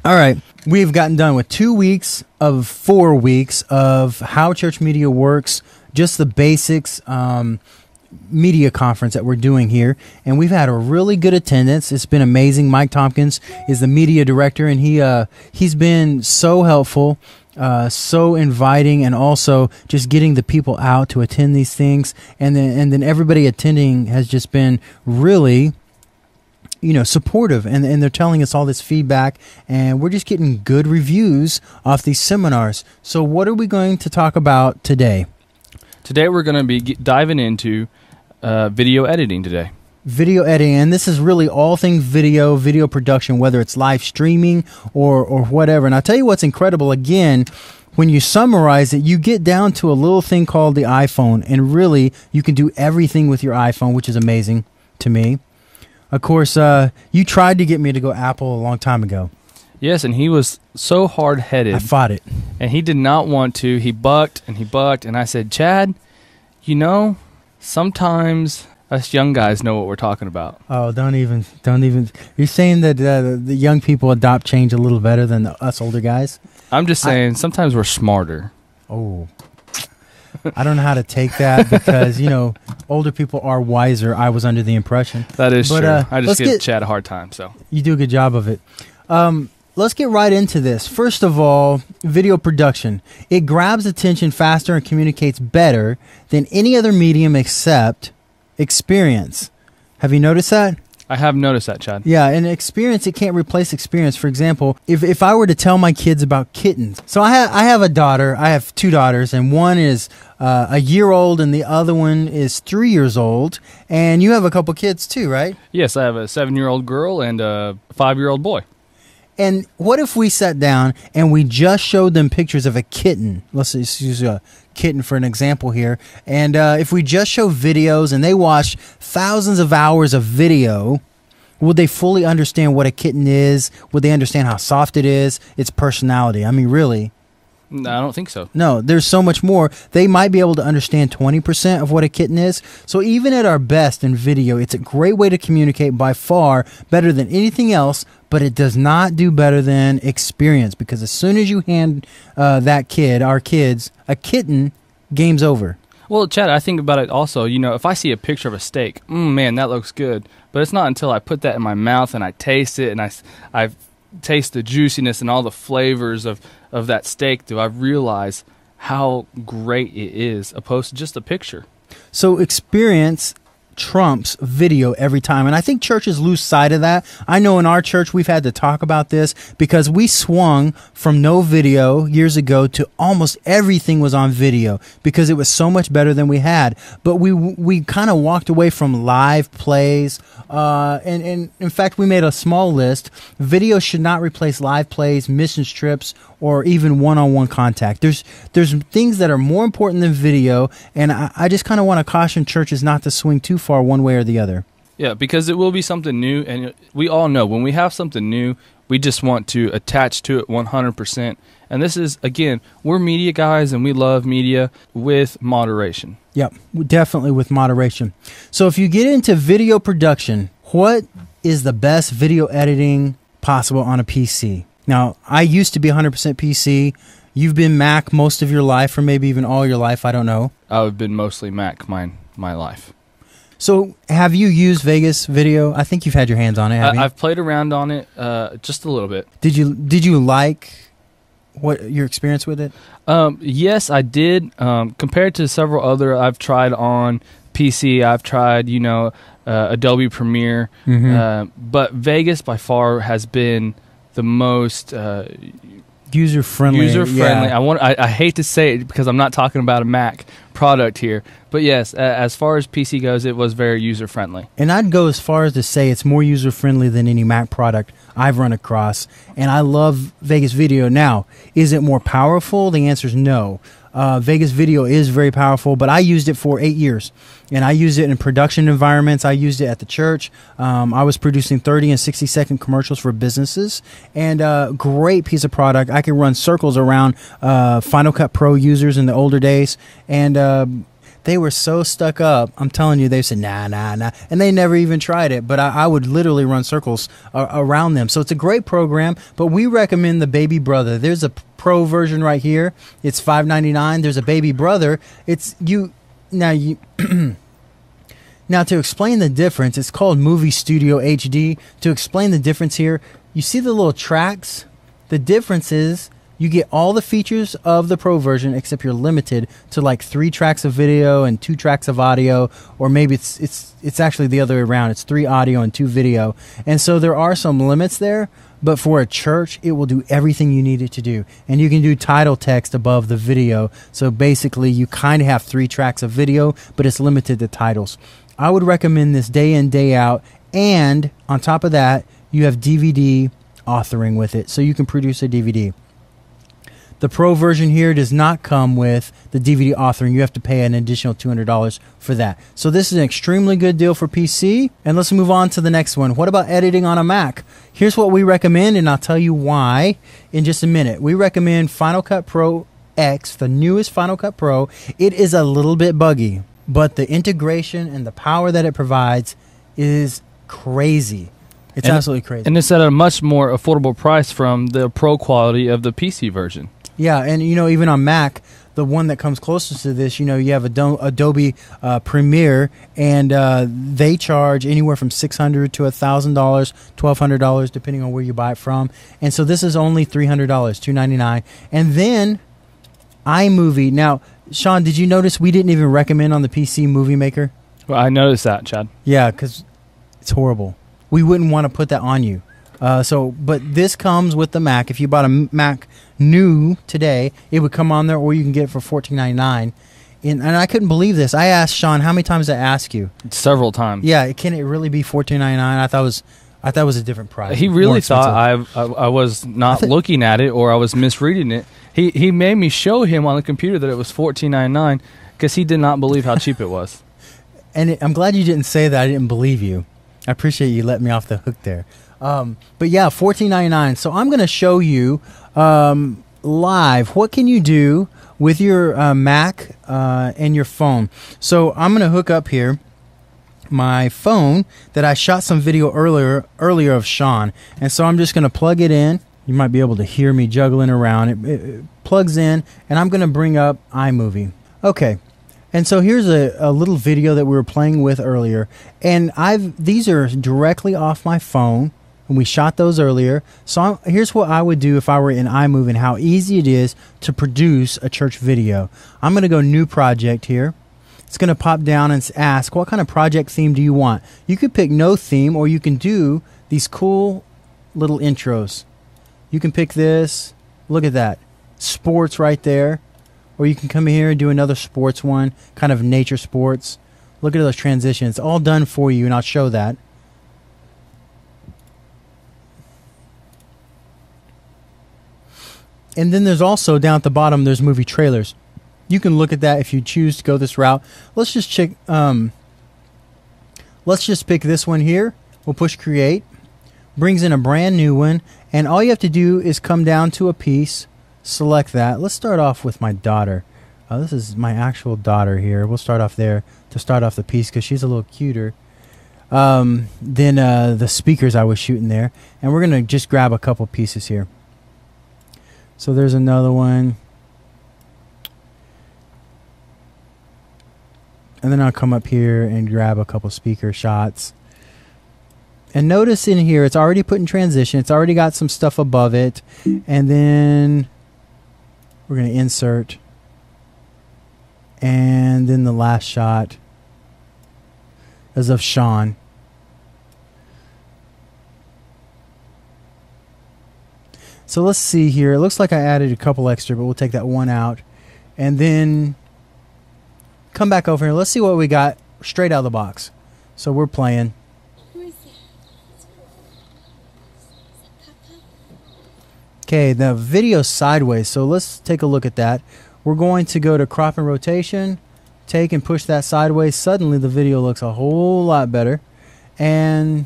All right. We've gotten done with 2 weeks of 4 weeks of how church media works, just the basics, media conference that we're doing here. And we've had a really good attendance. It's been amazing. Mike Tompkins is the media director, and he's been so helpful, so inviting, and also just getting the people out to attend these things. And then everybody attending has just been really, supportive, and they're telling us all this feedback, and we're just getting good reviews off these seminars. So what are we going to talk about today? Today we're going to be diving into video editing today. Video editing, and this is really all things video production, whether it's live streaming or whatever. And I'll tell you what's incredible, again, when you summarize it, you get down to a little thing called the iPhone, and really you can do everything with your iPhone, which is amazing to me. Of course, you tried to get me to go Apple a long time ago. Yes, and he was so hard-headed. I fought it. And he did not want to. He bucked, and I said, Chad, sometimes us young guys know what we're talking about. Oh, don't even. You're saying that the young people adopt change a little better than us older guys? I'm just saying, sometimes we're smarter. Oh. I don't know how to take that because, older people are wiser. I was under the impression. That is true. I just give Chad a hard time. So you do a good job of it. Let's get right into this. First of all, video production. It grabs attention faster and communicates better than any other medium except experience. Have you noticed that? I have noticed that, Chad. Yeah, and experience, it can't replace experience. For example, if I were to tell my kids about kittens. So I have a daughter. I have 2 daughters, and one is a year old, and the other one is 3 years old. And you have a couple kids too, right? Yes, I have a 7-year-old girl and a 5-year-old boy. And what if we sat down and we just showed them pictures of a kitten? Let's just use a kitten for an example here. And if we just show videos and they watch thousands of hours of video, would they fully understand what a kitten is? Would they understand how soft it is, its personality? I mean, really? No, I don't think so. No, there's so much more. They might be able to understand 20% of what a kitten is. So even at our best in video, it's a great way to communicate, by far better than anything else, but it does not do better than experience, because as soon as you hand our kids, a kitten, game's over. Well, Chad, I think about it also, if I see a picture of a steak, man, that looks good. But it's not until I put that in my mouth and I taste it and I taste the juiciness and all the flavors of that steak do I realize how great it is, opposed to just a picture. So experience trumps video every time, and I think churches lose sight of that. I know in our church we've had to talk about this because we swung from no video years ago to almost everything was on video because it was so much better than we had. But we kind of walked away from live plays, and in fact we made a small list. Video should not replace live plays, mission trips, or even one-on-one contact. There's things that are more important than video, and I just kind of want to caution churches not to swing too far one way or the other. Yeah, because it will be something new, and we all know when we have something new, we just want to attach to it 100%. And this is, again, we're media guys, and we love media with moderation. Yep, definitely with moderation. So if you get into video production, what is the best video editing possible on a PC? Now, I used to be 100% PC. You've been Mac most of your life, or maybe even all your life. I don't know. I've been mostly Mac my life. So, have you used Vegas Video? I think you've had your hands on it, haven't you? I've played around on it just a little bit. Did you like what your experience with it? Yes, I did. Compared to several other I've tried on PC, I've tried, Adobe Premiere. Mm-hmm. But Vegas by far has been the most user-friendly. Yeah. I hate to say it because I'm not talking about a Mac product here, but yes, as far as PC goes, it was very user-friendly. And I'd go as far as to say it's more user-friendly than any Mac product I've run across, and I love Vegas Video. Now, is it more powerful? The answer is no. Vegas Video is very powerful, but I used it for 8 years, and I used it in production environments. I used it at the church. I was producing 30 and 60-second commercials for businesses, and great piece of product. I could run circles around Final Cut Pro users in the older days, and they were so stuck up. I'm telling you, they said, nah, nah, nah. And they never even tried it. But I would literally run circles around them. So it's a great program. But we recommend the Baby Brother. There's a pro version right here. It's $5.99. There's a Baby Brother. Now, to explain the difference, it's called Movie Studio HD. To explain the difference here, you see the little tracks? The difference is you get all the features of the Pro version, except you're limited to like 3 tracks of video and 2 tracks of audio, or maybe it's actually the other way around. It's 3 audio and 2 video. And so there are some limits there, but for a church, it will do everything you need it to do. And you can do title text above the video. So basically, you kind of have 3 tracks of video, but it's limited to titles. I would recommend this day in, day out. And on top of that, you have DVD authoring with it, so you can produce a DVD. The Pro version here does not come with the DVD authoring. You have to pay an additional $200 for that. So this is an extremely good deal for PC. And let's move on to the next one. What about editing on a Mac? Here's what we recommend, and I'll tell you why in just a minute. We recommend Final Cut Pro X, the newest Final Cut Pro. It is a little bit buggy, but the integration and the power that it provides is crazy. It's absolutely crazy. And it's at a much more affordable price from the Pro quality of the PC version. Yeah, and even on Mac, the one that comes closest to this, you have Adobe Premiere, and they charge anywhere from $600 to $1,000, $1,200, depending on where you buy it from. And so this is only $300, $299. And then iMovie. Now, Sean, did you notice we didn't even recommend on the PC Movie Maker? Well, I noticed that, Chad. Yeah, because it's horrible. We wouldn't want to put that on you. But this comes with the Mac. If you bought a Mac new today, it would come on there, or you can get it for $14.99. And I couldn't believe this. I asked Sean, how many times did I ask you? Several times. Yeah, can it really be $14.99? I thought it was a different price. He really thought I was not looking at it, or I was misreading it. He made me show him on the computer that it was $14.99 because he did not believe how cheap it was. And I'm glad you didn't say that. I didn't believe you. I appreciate you letting me off the hook there. But yeah, $14.99. So I'm going to show you live what can you do with your Mac and your phone. So I'm going to hook up here my phone that I shot some video earlier of Sean. And so I'm just going to plug it in. You might be able to hear me juggling around. It plugs in, and I'm going to bring up iMovie. Okay. And so here's a little video that we were playing with earlier. And these are directly off my phone. And we shot those earlier. So here's what I would do if I were in iMovie and how easy it is to produce a church video. I'm going to go New Project here. It's going to pop down and ask, what kind of project theme do you want? You could pick no theme, or you can do these cool little intros. You can pick this. Look at that. Sports right there. Or you can come here and do another sports one, kind of nature sports. Look at those transitions. It's all done for you, and I'll show that. And then there's also, down at the bottom, there's movie trailers. You can look at that if you choose to go this route. Let's just check. Let's just pick this one here. We'll push create. Brings in a brand new one. And all you have to do is come down to a piece. Select that. Let's start off with my daughter. This is my actual daughter here. We'll start off there to start off the piece because she's a little cuter than the speakers I was shooting there. And we're going to just grab a couple pieces here. So there's another one. And then I'll come up here and grab a couple speaker shots. And notice in here, it's already put in transition. It's already got some stuff above it. And then we're going to insert. And then the last shot is of Sean. So let's see here. It looks like I added a couple extra, but we'll take that one out. And then come back over here. Let's see what we got straight out of the box. So we're playing. Okay, the video's sideways, so let's take a look at that. We're going to go to crop and rotation, take and push that sideways. Suddenly the video looks a whole lot better. And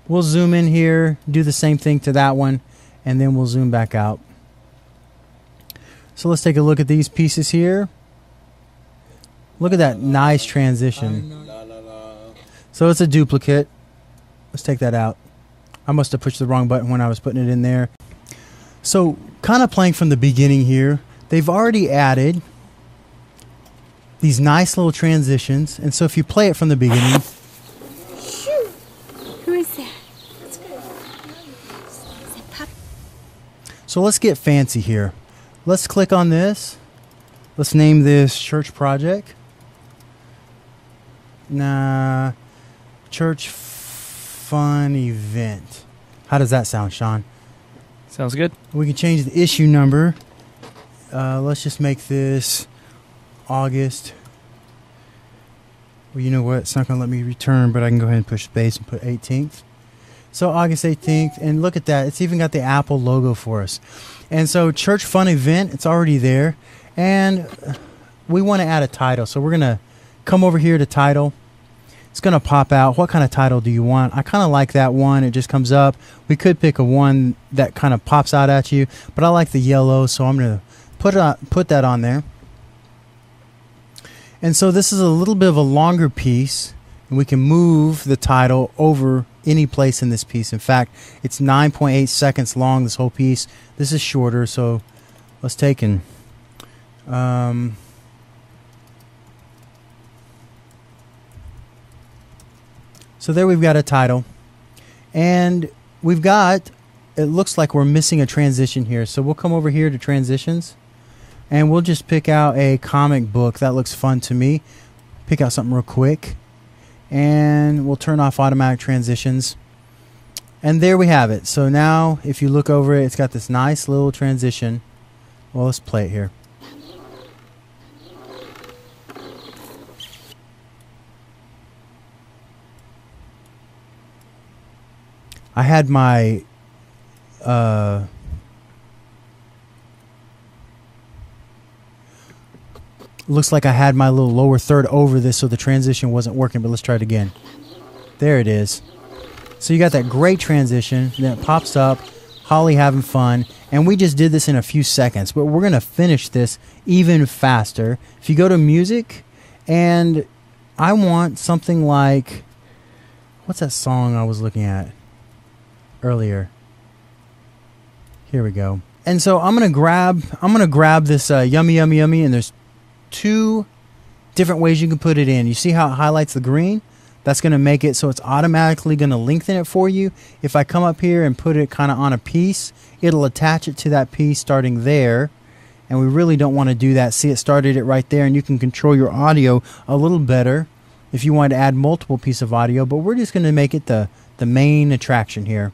we'll zoom in here, do the same thing to that one, and then we'll zoom back out. So let's take a look at these pieces here. Look at that nice transition. So it's a duplicate. Let's take that out. I must have pushed the wrong button when I was putting it in there. So kind of playing from the beginning here, they've already added these nice little transitions. And so if you play it from the beginning. Who is that? So let's get fancy here. Let's click on this. Let's name this Church Project. Nah, Church Fun Event. How does that sound, Sean? Sounds good. We can change the issue number. Let's just make this August. Well, you know what? It's not going to let me return, but I can go ahead and push space and put 18th. So August 18th, and look at that. It's even got the Apple logo for us. And so Church Fun Event, it's already there. And we want to add a title. So we're going to come over here to title. It's going to pop out. What kind of title do you want? I kind of like that one. It just comes up. We could pick a one that kind of pops out at you, but I like the yellow, so I'm going to put that on there. And so this is a little bit of a longer piece, and we can move the title over any place in this piece. In fact, it's 9.8 seconds long, this whole piece. This is shorter, so let's take and so there we've got a title, and we've got, it looks like we're missing a transition here, so we'll come over here to transitions, and we'll just pick out a comic book. That looks fun to me. Pick out something real quick, and we'll turn off automatic transitions. And there we have it. So now if you look over it, it's got this nice little transition. Well, let's play it here. I had my looks like I had my little lower third over this, so the transition wasn't working, but let's try it again. There it is. So you got that great transition, then it pops up, Holly having fun, and we just did this in a few seconds, but we're going to finish this even faster. If you go to music, and I want something like, what's that song I was looking at earlier? Here we go. And so I'm going to grab this Yummy Yummy Yummy, and there's two different ways you can put it in. You see how it highlights the green? That's going to make it so it's automatically going to lengthen it for you. If I come up here and put it kind of on a piece, it'll attach it to that piece starting there. And we really don't want to do that. See, it started it right there, and you can control your audio a little better if you want to add multiple pieces of audio. But we're just going to make it the main attraction here.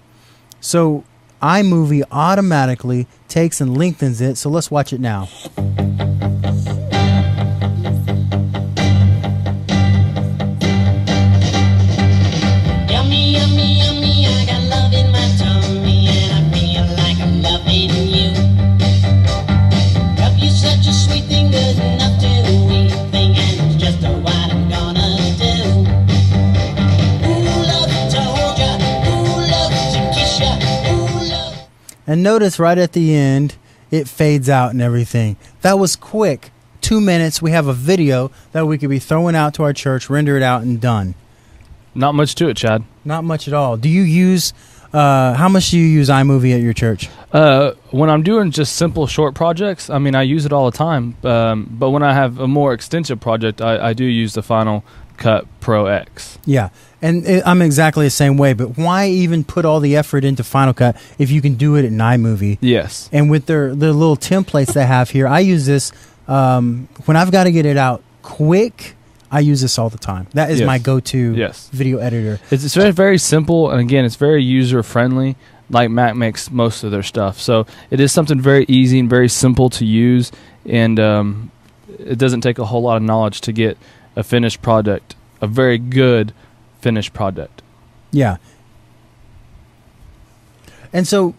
So iMovie automatically takes and lengthens it. So let's watch it now. And notice right at the end, it fades out and everything. That was quick. 2 minutes. We have a video that we could be throwing out to our church, render it out, and done. Not much to it, Chad. Not much at all. Do you use, how much do you use iMovie at your church? When I'm doing just simple short projects, I mean, I use it all the time. But when I have a more extensive project, I do use the Final Cut Pro X. Yeah. And I'm exactly the same way, but why even put all the effort into Final Cut if you can do it in iMovie? Yes. And with their little templates they have here, I use this when I've got to get it out quick. I use this all the time. That is my go-to video editor. It's very, very simple, and again, it's very user-friendly, like Mac makes most of their stuff. So it is something very easy and very simple to use, and it doesn't take a whole lot of knowledge to get a finished product, a very good finished product. Yeah. And so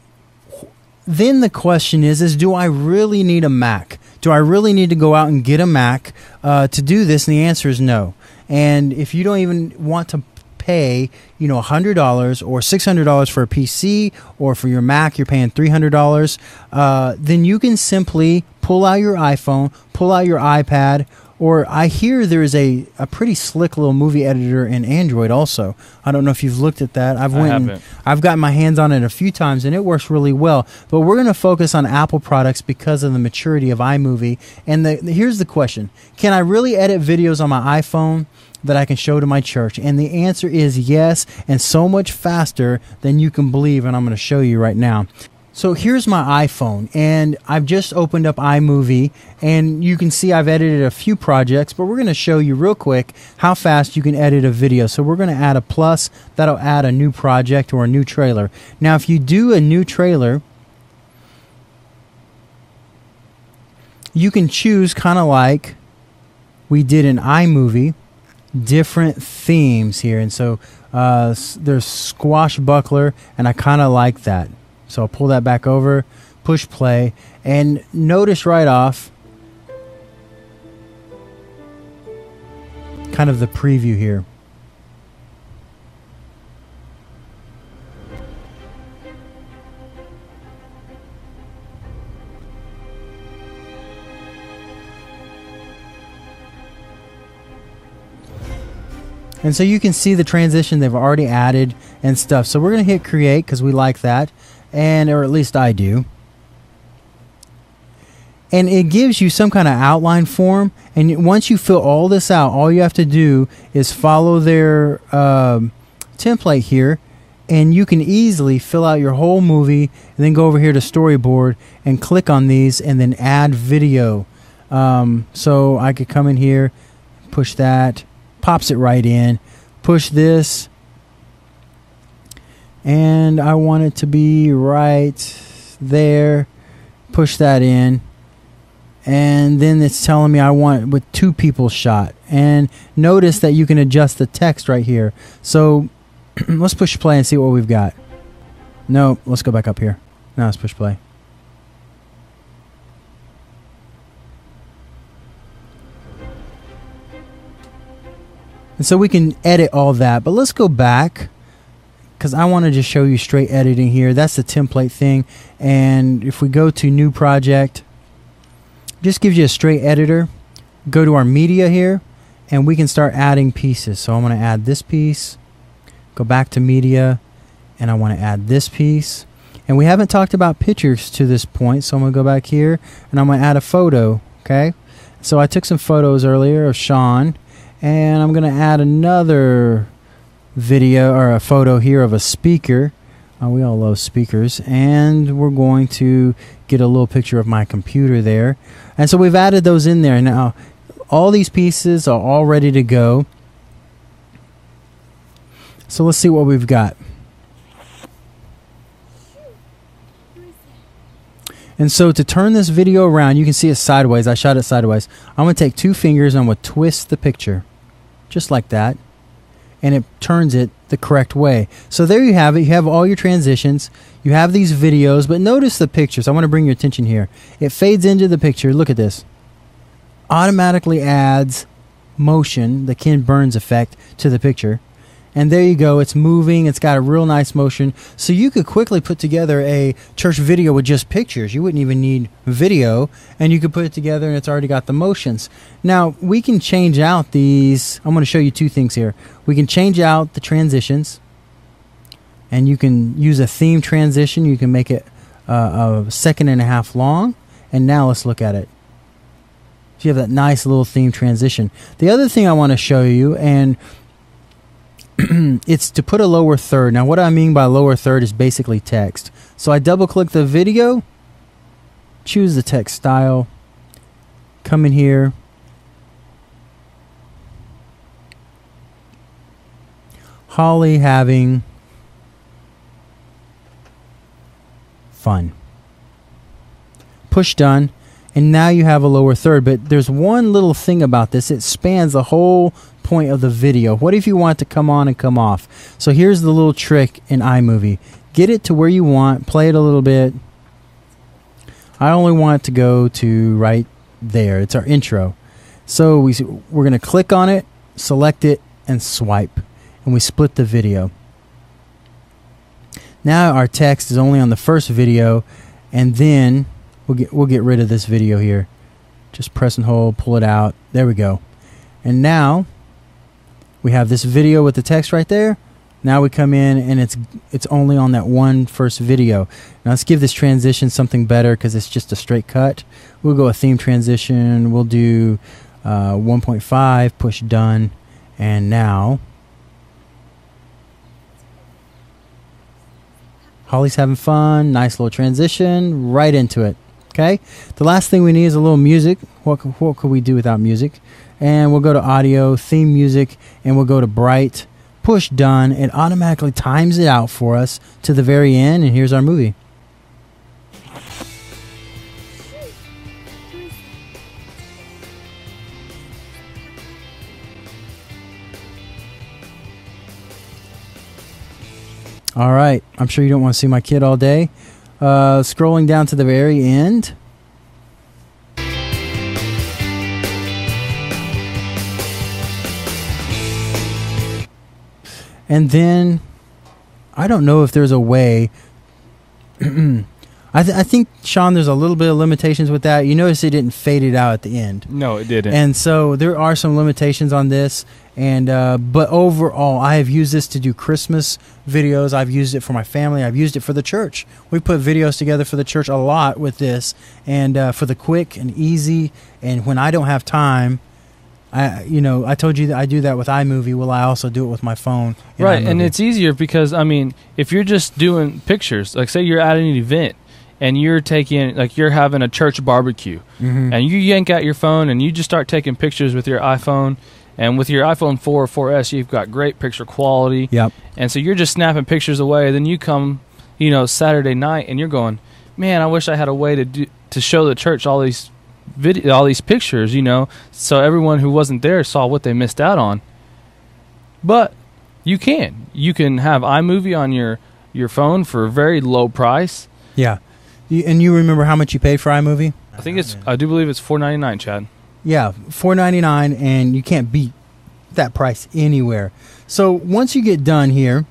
then the question is do I really need a Mac? Do I really need to go out and get a Mac to do this? And the answer is no. And if you don't even want to pay, $100 or $600 for a PC, or for your Mac, you're paying $300, then you can simply pull out your iPhone, pull out your iPad, or I hear there is a pretty slick little movie editor in Android also. I don't know if you've looked at that. I've gotten my hands on it a few times, and it works really well. But we're going to focus on Apple products because of the maturity of iMovie. And here's the question. Can I really edit videos on my iPhone that I can show to my church? And the answer is yes, and so much faster than you can believe, and I'm going to show you right now. So here's my iPhone, and I've just opened up iMovie, and you can see I've edited a few projects, but we're going to show you real quick how fast you can edit a video. So we're going to add a plus. That'll add a new project or a new trailer. Now, if you do a new trailer, you can choose, kind of like we did in iMovie, different themes here. And so there's Squashbuckler, and I kind of like that. So I'll pull that back over, push play, and notice right off kind of the preview here. And so you can see the transition they've already added and stuff. So we're going to hit create because we like that. Or at least I do. And it gives you some kind of outline form. And once you fill all this out, all you have to do is follow their template here. And you can easily fill out your whole movie and then go over here to storyboard and click on these and then add video. So I could come in here, push that, pops it right in, push this. And I want it to be right there. Push that in. And then it's telling me I want it with 2 people shot. And notice that you can adjust the text right here. So let's push play and see what we've got. No, let's go back up here. Now let's push play. And so we can edit all that. But let's go back, because I want to just show you straight editing here. That's the template thing. And if we go to new project, just gives you a straight editor. Go to our media here, and we can start adding pieces. So I'm going to add this piece, go back to media, and I want to add this piece. And we haven't talked about pictures to this point, so I'm going to go back here, and I'm going to add a photo. Okay. So I took some photos earlier of Sean, and I'm going to add another video or a photo here of a speaker. We all love speakers. And we're going to get a little picture of my computer there. And so we've added those in there. Now all these pieces are all ready to go. So let's see what we've got. And so to turn this video around, you can see it sideways. I shot it sideways. I'm going to take 2 fingers and I'm going to twist the picture just like that. And it turns it the correct way. So there you have it. You have all your transitions. You have these videos, but notice the pictures. I want to bring your attention here. It fades into the picture. Look at this. Automatically adds motion, the Ken Burns effect, to the picture. And there you go. It's moving. It's got a real nice motion. So you could quickly put together a church video with just pictures. You wouldn't even need video. And you could put it together and it's already got the motions. Now, we can change out these. I'm going to show you 2 things here. We can change out the transitions. And you can use a theme transition. You can make it a 1.5 seconds long. And now let's look at it. So you have that nice little theme transition. The other thing I want to show you, and it's to put a lower third. Now what I mean by lower third is basically text. So I double click the video, choose the text style, come in here, Holly having fun. Push done. And now you have a lower third. But there's one little thing about this. It spans the whole point of the video. What if you want it to come on and come off? So here's the little trick in iMovie. Get it to where you want. Play it a little bit. I only want it to go to right there. It's our intro. So we're going to click on it, select it, and swipe. And and we split the video. Now our text is only on the first video, and then we'll get rid of this video here. Just press and hold, pull it out. There we go. And now we have this video with the text right there. Now we come in and it's only on that one first video. Now let's give this transition something better because it's just a straight cut. We'll go a theme transition. We'll do 1.5, push done, and now Holly's having fun. Nice little transition right into it. Okay. The last thing we need is a little music. What could we do without music? And we'll go to audio, theme music, and we'll go to bright. Push done. It automatically times it out for us to the very end, and here's our movie. All right. I'm sure you don't want to see my kid all day. Scrolling down to the very end. And then, I don't know if there's a way. I think, Sean, there's a little bit of limitations with that. You notice it didn't fade it out at the end. No, it didn't. And so there are some limitations on this. And but overall, I have used this to do Christmas videos. I've used it for my family. I've used it for the church. We put videos together for the church a lot with this. And for the quick and easy. And when I don't have time, I told you that I do that with iMovie. Will I also do it with my phone? Right, iMovie? And it's easier because, I mean, if you're just doing pictures, like say you're at an event and you're taking, like you're having a church barbecue, and you yank out your phone and you just start taking pictures with your iPhone, and with your iPhone 4 or 4S, you've got great picture quality. Yep. And so you're just snapping pictures away. Then you come, Saturday night and you're going, man, I wish I had a way to show the church all these pictures, so everyone who wasn't there saw what they missed out on. But you can have iMovie on your phone for a very low price. Yeah. And you remember how much you paid for iMovie? I do believe it's $4.99, Chad. Yeah, $4.99, and you can't beat that price anywhere. So once you get done here,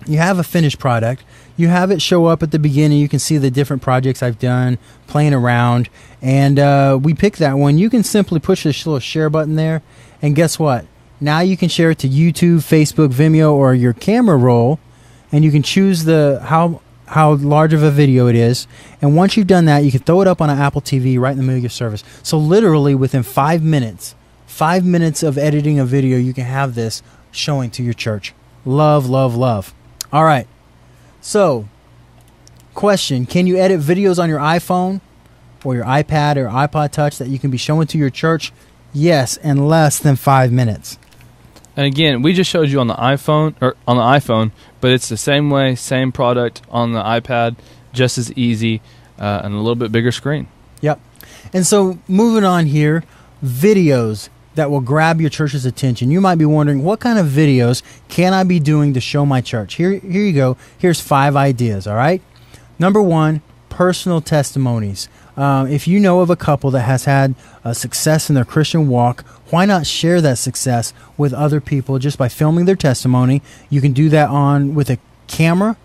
you have a finished product. You have it show up at the beginning. You can see the different projects I've done, playing around. And we pick that one. You can simply push this little share button there. And guess what? Now you can share it to YouTube, Facebook, Vimeo, or your camera roll. And you can choose how large of a video it is. And once you've done that, you can throw it up on an Apple TV right in the middle of your service. So literally within 5 minutes of editing a video, you can have this showing to your church. Love, love, love. All right. So, question, can you edit videos on your iPhone or your iPad or iPod Touch that you can be showing to your church? Yes, in less than 5 minutes. And again, we just showed you on the iPhone, but it's the same way, same product on the iPad, just as easy, and a little bit bigger screen. Yep. And so, moving on here, videos that will grab your church's attention. You might be wondering, what kind of videos can I be doing to show my church? Here you go. Here's 5 ideas, all right? Number 1, personal testimonies. If you know of a couple that has had success in their Christian walk, why not share that success with other people just by filming their testimony? You can do that with a camera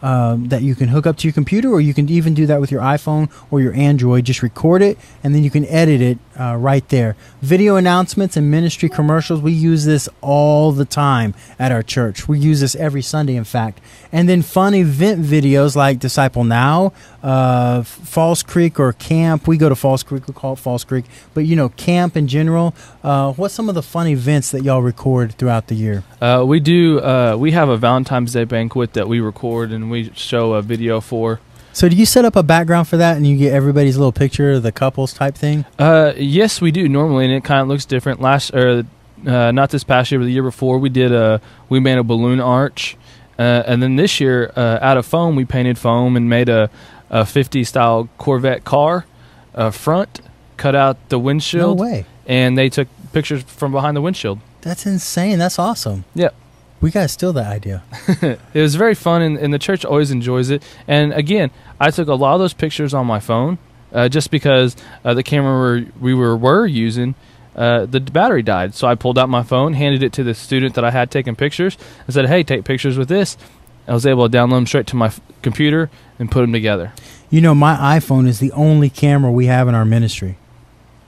that you can hook up to your computer, or you can even do that with your iPhone or your Android. Just record it, and then you can edit it right there. Video announcements and ministry commercials, we use this all the time at our church. We use this every Sunday, in fact. And then fun event videos like Disciple Now, Falls Creek or Camp. We go to Falls Creek, we call it Falls Creek. But, camp in general. What's some of the fun events that y'all record throughout the year? We do. We have a Valentine's Day banquet that we record and we show a video for. So do you set up a background for that and you get everybody's little picture of the couples type thing? Yes, we do normally, and it kind of looks different. Not this past year, but the year before, we made a balloon arch. And then this year, out of foam, we painted foam and made a 50s style Corvette car front, cut out the windshield. No way. And they took pictures from behind the windshield. That's insane. That's awesome. Yeah. We got to steal that idea. It was very fun, and the church always enjoys it. And again, I took a lot of those pictures on my phone just because the camera we were using the battery died. So I pulled out my phone, handed it to the student that I had taking pictures, and said, hey, take pictures with this. I was able to download them straight to my computer and put them together. You know, my iPhone is the only camera we have in our ministry.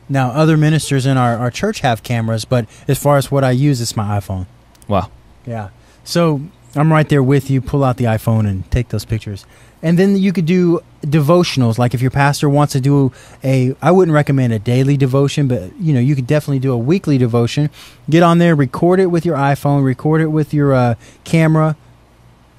Now, other ministers in our church have cameras, but as far as what I use, it's my iPhone. Wow. Yeah. So I'm right there with you. Pull out the iPhone and take those pictures. And then you could do devotionals. Like if your pastor wants to do I wouldn't recommend a daily devotion, but you could definitely do a weekly devotion. Get on there, record it with your iPhone, record it with your camera,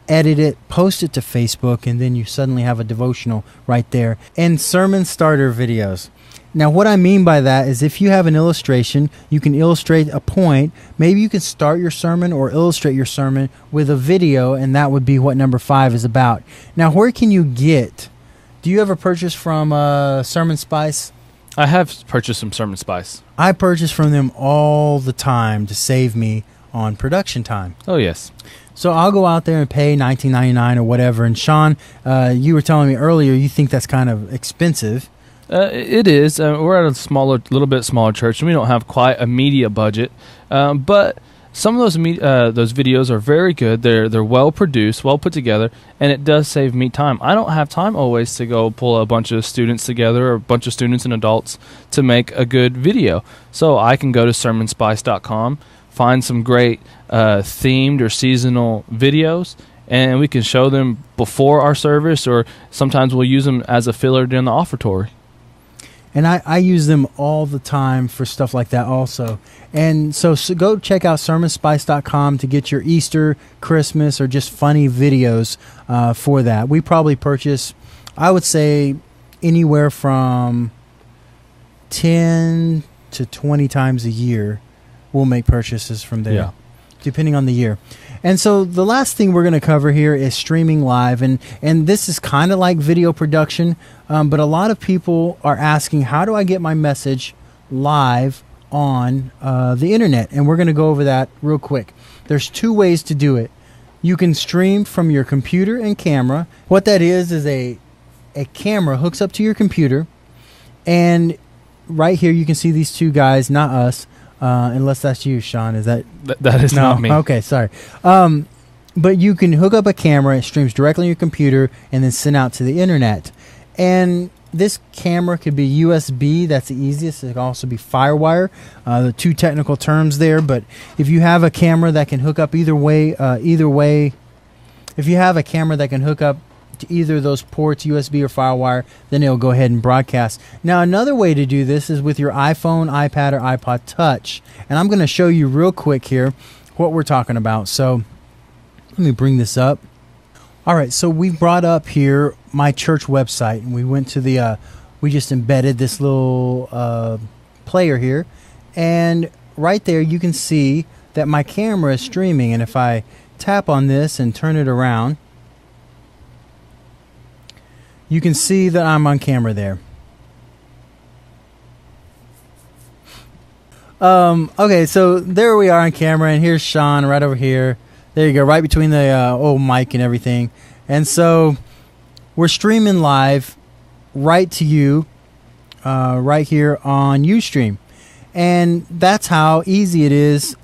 edit it, post it to Facebook, and then you suddenly have a devotional right there. And sermon starter videos. Now, what I mean by that is if you have an illustration, you can illustrate a point. Maybe you can start your sermon or illustrate your sermon with a video, and that would be what number 5 is about. Now, where can you get? Do you ever purchase from Sermon Spice? I have purchased some Sermon Spice. I purchase from them all the time to save me on production time. Oh, yes. So I'll go out there and pay $19.99 or whatever. And Sean, you were telling me earlier you think that's kind of expensive. It is. We're at a little bit smaller church, and we don't have quite a media budget. But some of those videos are very good. They're well produced, well put together, and it does save me time. I don't have time always to go pull a bunch of students together, or a bunch of students and adults to make a good video. So I can go to sermonspice.com, find some great themed or seasonal videos, and we can show them before our service, or sometimes we'll use them as a filler during the offertory. And I use them all the time for stuff like that also. And so go check out sermonspice.com to get your Easter, Christmas, or just funny videos for that. We probably purchase, I would say, anywhere from 10 to 20 times a year we'll make purchases from there, depending on the year. And so the last thing we're going to cover here is streaming live. And this is kind of like video production, but a lot of people are asking, how do I get my message live on the internet? And we're going to go over that real quick. There's 2 ways to do it. You can stream from your computer and camera. What that is a camera hooks up to your computer. And right here you can see these 2 guys, not us. Unless that's you, Sean. Is that is no? Not me. Okay, sorry. But you can hook up a camera, it streams directly on your computer, and then send out to the internet. And this camera could be USB. That's the easiest. It can also be FireWire. The 2 technical terms there. But if you have a camera that can hook up either way, if you have a camera that can hook up to either of those ports, USB or FireWire, then it'll go ahead and broadcast. Now, another way to do this is with your iPhone, iPad, or iPod Touch. And I'm going to show you real quick here what we're talking about. So let me bring this up. All right, so we brought up here my church website, and we went to we just embedded this little player here. And right there you can see that my camera is streaming. And if I tap on this and turn it around, you can see that I'm on camera there. Okay, so there we are on camera, and here's Sean right over here. There you go, right between the old mic and everything. And so we're streaming live right to you, right here on Ustream. And that's how easy it is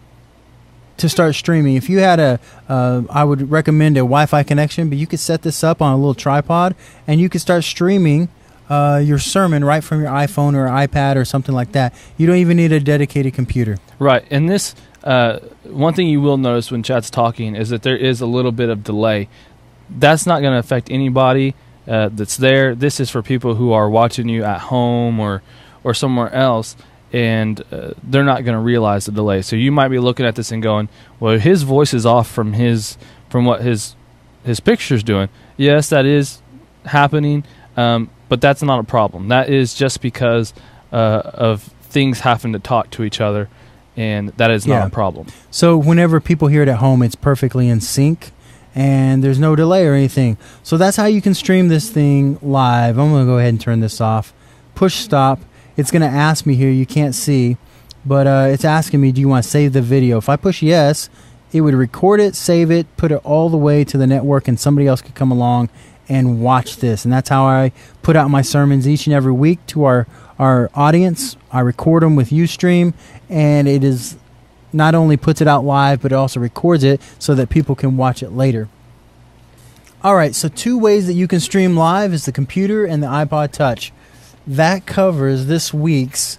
to start streaming. If you had I would recommend a Wi-Fi connection, but you could set this up on a little tripod, and you could start streaming your sermon right from your iPhone or iPad or something like that. You don't even need a dedicated computer. Right, and this one thing you will notice when Chad's talking is that there is a little bit of delay. That's not going to affect anybody that's there. This is for people who are watching you at home or somewhere else, and they're not going to realize the delay. So you might be looking at this and going, well, his voice is off from what his picture's doing. Yes, that is happening, but that's not a problem. That is just because of things having to talk to each other, and that is not a problem. So whenever people hear it at home, it's perfectly in sync, and there's no delay or anything. So that's how you can stream this thing live. I'm going to go ahead and turn this off. Push stop. It's going to ask me here, you can't see, but it's asking me, do you want to save the video? If I push yes, it would record it, save it, put it all the way to the network, and somebody else could come along and watch this. And that's how I put out my sermons each and every week to our our audience. I record them with Ustream, and it is not only puts it out live, but it also records it so that people can watch it later. All right, so 2 ways that you can stream live is the computer and the iPod Touch. That covers this week's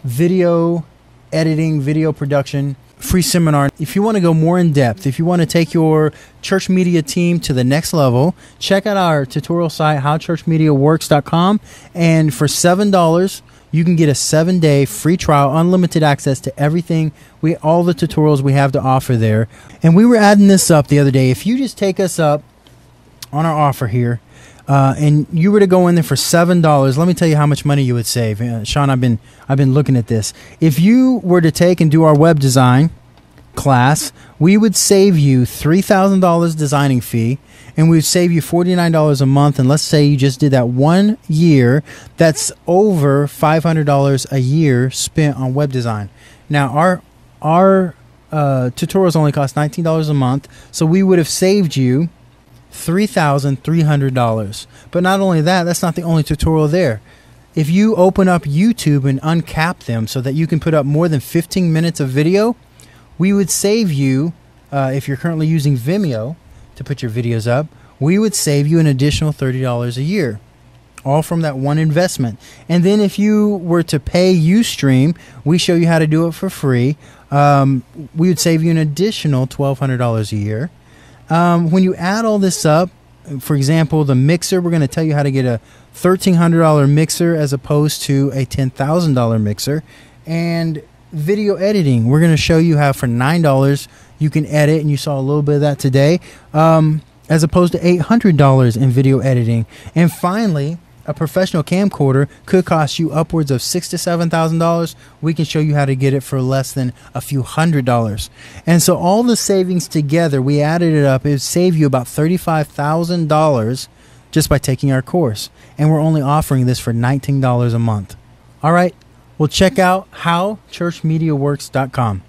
video editing, video production free seminar. If you want to go more in depth, if you want to take your church media team to the next level, check out our tutorial site, howchurchmediaworks.com. And for $7, you can get a 7-day free trial, unlimited access to everything, all the tutorials we have to offer there. And we were adding this up the other day. If you just take us up on our offer here, and you were to go in there for $7, let me tell you how much money you would save. Sean, I've been looking at this. If you were to take and do our web design class, we would save you $3,000 designing fee, and we would save you $49 a month. And let's say you just did that 1 year, that's over $500 a year spent on web design. Now, our tutorials only cost $19 a month, so we would have saved you $3,300. But not only that, that's not the only tutorial there. If you open up YouTube and uncap them so that you can put up more than 15 minutes of video, we would save you, if you're currently using Vimeo to put your videos up, we would save you an additional $30 a year, all from that one investment. And then if you were to pay Ustream, we show you how to do it for free. We would save you an additional $1,200 a year. When you add all this up, for example, the mixer, we're going to tell you how to get a $1,300 mixer as opposed to a $10,000 mixer. And video editing, we're going to show you how for $9 you can edit, and you saw a little bit of that today, as opposed to $800 in video editing. And finally, a professional camcorder could cost you upwards of $6,000 to $7,000. We can show you how to get it for less than a few $100s. And so all the savings together, we added it up, it would save you about $35,000 just by taking our course. And we're only offering this for $19 a month. All right, well, check out howchurchmediaworks.com.